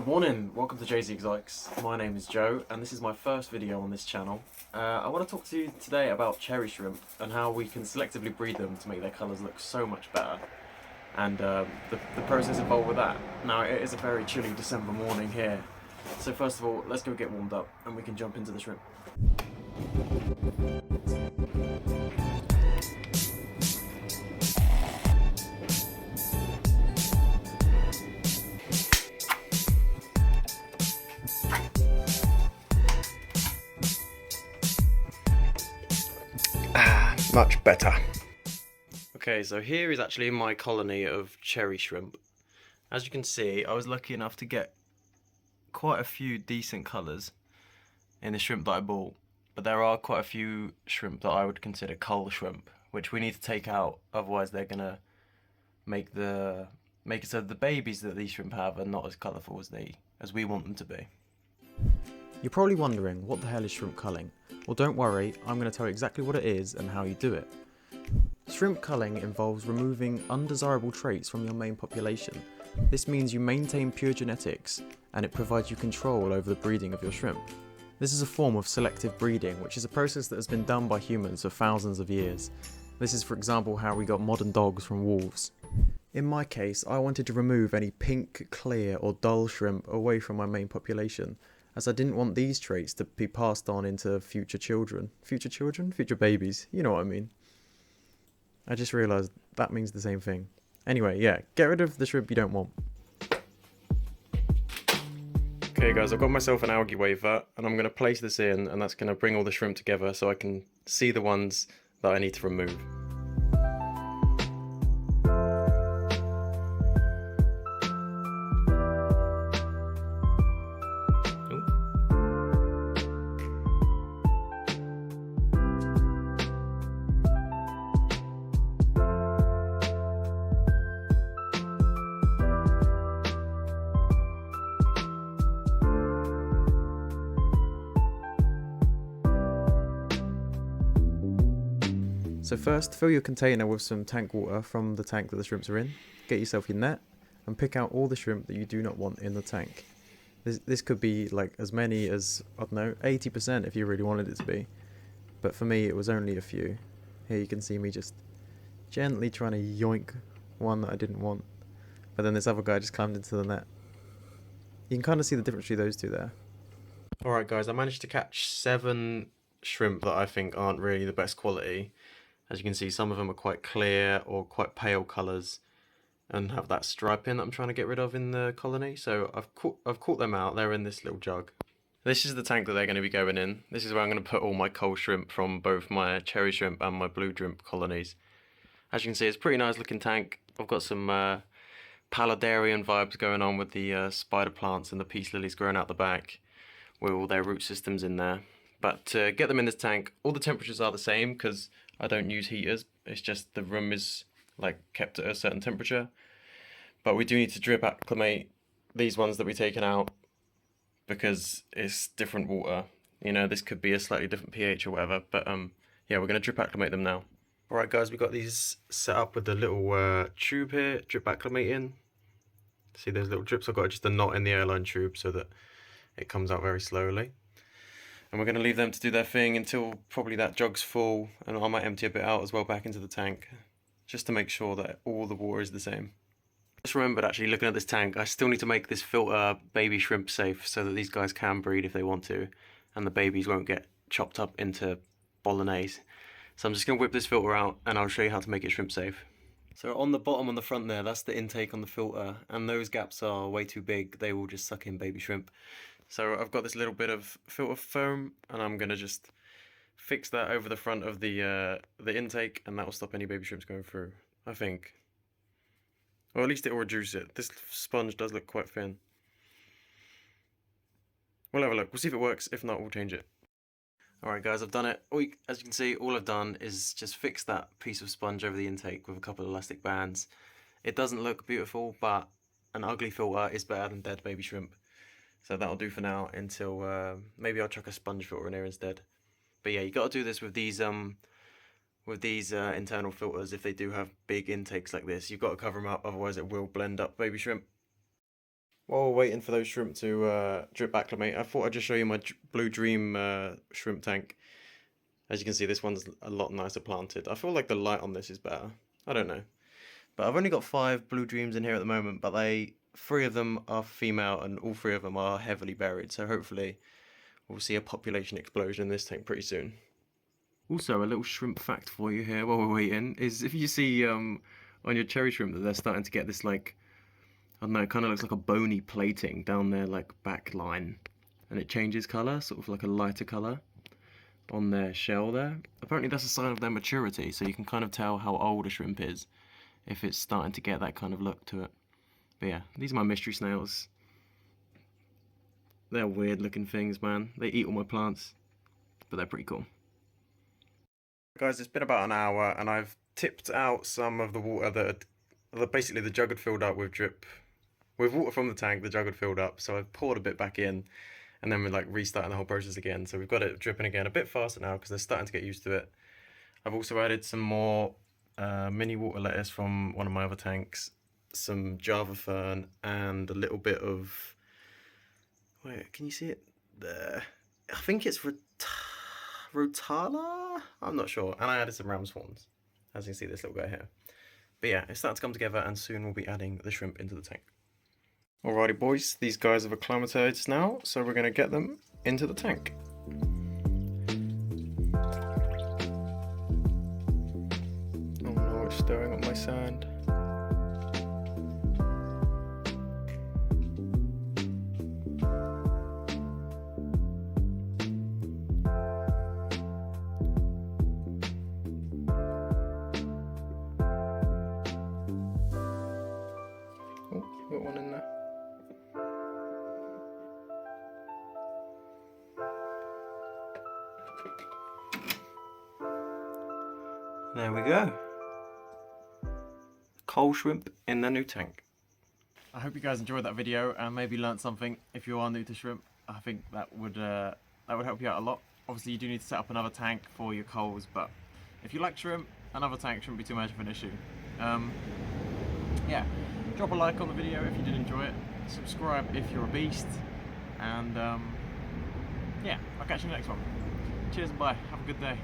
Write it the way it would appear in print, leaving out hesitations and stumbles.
Good morning, welcome to JZ Exotics. My name is Joe and this is my first video on this channel. I want to talk to you today about cherry shrimp and how we can selectively breed them to make their colours look so much better, and the process involved with that. Now, it is a very chilly December morning here, so first of all let's go get warmed up and we can jump into the shrimp. Much better. Okay, so here is actually my colony of cherry shrimp. As you can see, I was lucky enough to get quite a few decent colours in the shrimp that I bought, but there are quite a few shrimp that I would consider cull shrimp, which we need to take out, otherwise they're gonna make it so the babies that these shrimp have are not as colourful as we want them to be. You're probably wondering, what the hell is shrimp culling? Well, don't worry, I'm going to tell you exactly what it is and how you do it. Shrimp culling involves removing undesirable traits from your main population. This means you maintain pure genetics, and it provides you control over the breeding of your shrimp. This is a form of selective breeding, which is a process that has been done by humans for thousands of years. This is, for example, how we got modern dogs from wolves. In my case, I wanted to remove any pink, clear or dull shrimp away from my main population, as I didn't want these traits to be passed on into future children. Future children? Future babies, you know what I mean. I just realised that means the same thing. Anyway, yeah, get rid of the shrimp you don't want. Okay guys, I've got myself an algae wafer and I'm going to place this in, and that's going to bring all the shrimp together so I can see the ones that I need to remove. So first, fill your container with some tank water from the tank that the shrimps are in. Get yourself your net and pick out all the shrimp that you do not want in the tank. This could be like as many as, I don't know, 80% if you really wanted it to be. But for me, it was only a few. Here you can see me just gently trying to yoink one that I didn't want. But then this other guy just climbed into the net. You can kind of see the difference between those two there. Alright guys, I managed to catch 7 shrimp that I think aren't really the best quality. As you can see, some of them are quite clear or quite pale colours and have that striping that I'm trying to get rid of in the colony. So I've caught them out. They're in this little jug. This is the tank that they're going to be going in. This is where I'm going to put all my cull shrimp from both my cherry shrimp and my blue shrimp colonies. As you can see, it's a pretty nice looking tank. I've got some paludarian vibes going on with the spider plants and the peace lilies growing out the back with all their root systems in there. But to get them in this tank, all the temperatures are the same because I don't use heaters. It's just the room is like kept at a certain temperature. But we do need to drip acclimate these ones that we've taken out because it's different water. You know, this could be a slightly different pH or whatever. But yeah, we're going to drip acclimate them now. Alright guys, we've got these set up with the little tube here, drip acclimating. See those little drips? I've got just a knot in the airline tube so that it comes out very slowly. And we're going to leave them to do their thing until probably that jug's full, and I might empty a bit out as well back into the tank, just to make sure that all the water is the same. Just remembered, actually, looking at this tank, I still need to make this filter baby shrimp safe so that these guys can breed if they want to, and the babies won't get chopped up into bolognese. So I'm just going to whip this filter out and I'll show you how to make it shrimp safe. So on the bottom on the front there, that's the intake on the filter, and those gaps are way too big. They will just suck in baby shrimp. So I've got this little bit of filter foam and I'm going to just fix that over the front of the intake, and that will stop any baby shrimps going through, I think. Or at least it will reduce it. This sponge does look quite thin. We'll have a look. We'll see if it works. If not, we'll change it. Alright guys, I've done it. As you can see, all I've done is just fix that piece of sponge over the intake with a couple of elastic bands. It doesn't look beautiful, but an ugly filter is better than dead baby shrimp. So that'll do for now until maybe I'll chuck a sponge filter in here instead. But yeah, you got to do this with these internal filters. If they do have big intakes like this, you've got to cover them up, otherwise it will blend up baby shrimp. While we're waiting for those shrimp to drip acclimate, I thought I'd just show you my Blue Dream shrimp tank. As you can see, this one's a lot nicer planted. I feel like the light on this is better. I don't know. But I've only got 5 Blue Dreams in here at the moment, but 3 of them are female and all 3 of them are heavily buried. So hopefully we'll see a population explosion in this tank pretty soon. Also, a little shrimp fact for you here while we're waiting is if you see on your cherry shrimp that they're starting to get this, like, I don't know, it kind of looks like a bony plating down their like back line, and it changes colour, sort of like a lighter colour on their shell there. Apparently that's a sign of their maturity, so you can kind of tell how old a shrimp is if it's starting to get that kind of look to it. But yeah, these are my mystery snails. They're weird looking things, man. They eat all my plants, but they're pretty cool. Guys, it's been about an hour and I've tipped out some of the water that basically the jug had filled up with water from the tank. The jug had filled up, so I've poured a bit back in, and then we're like restarting the whole process again. So we've got it dripping again a bit faster now because they're starting to get used to it. I've also added some more mini water lettuce from one of my other tanks, some Java fern, and a little bit of, wait, can you see it there? I think it's Rotala? I'm not sure. And I added some ram's horns, as you can see this little guy here. But yeah, it's starting to come together, and soon we'll be adding the shrimp into the tank. Alrighty boys, these guys have acclimatized now, so we're going to get them into the tank. Oh no, it's stirring up my sand. Oh, got one in there. There we go. Cull shrimp in the new tank. I hope you guys enjoyed that video and maybe learnt something. If you are new to shrimp, I think that would help you out a lot. Obviously you do need to set up another tank for your culls, but if you like shrimp, another tank shouldn't be too much of an issue. Yeah, drop a like on the video if you did enjoy it, subscribe if you're a beast, and yeah, I'll catch you in the next one. Cheers and bye, have a good day.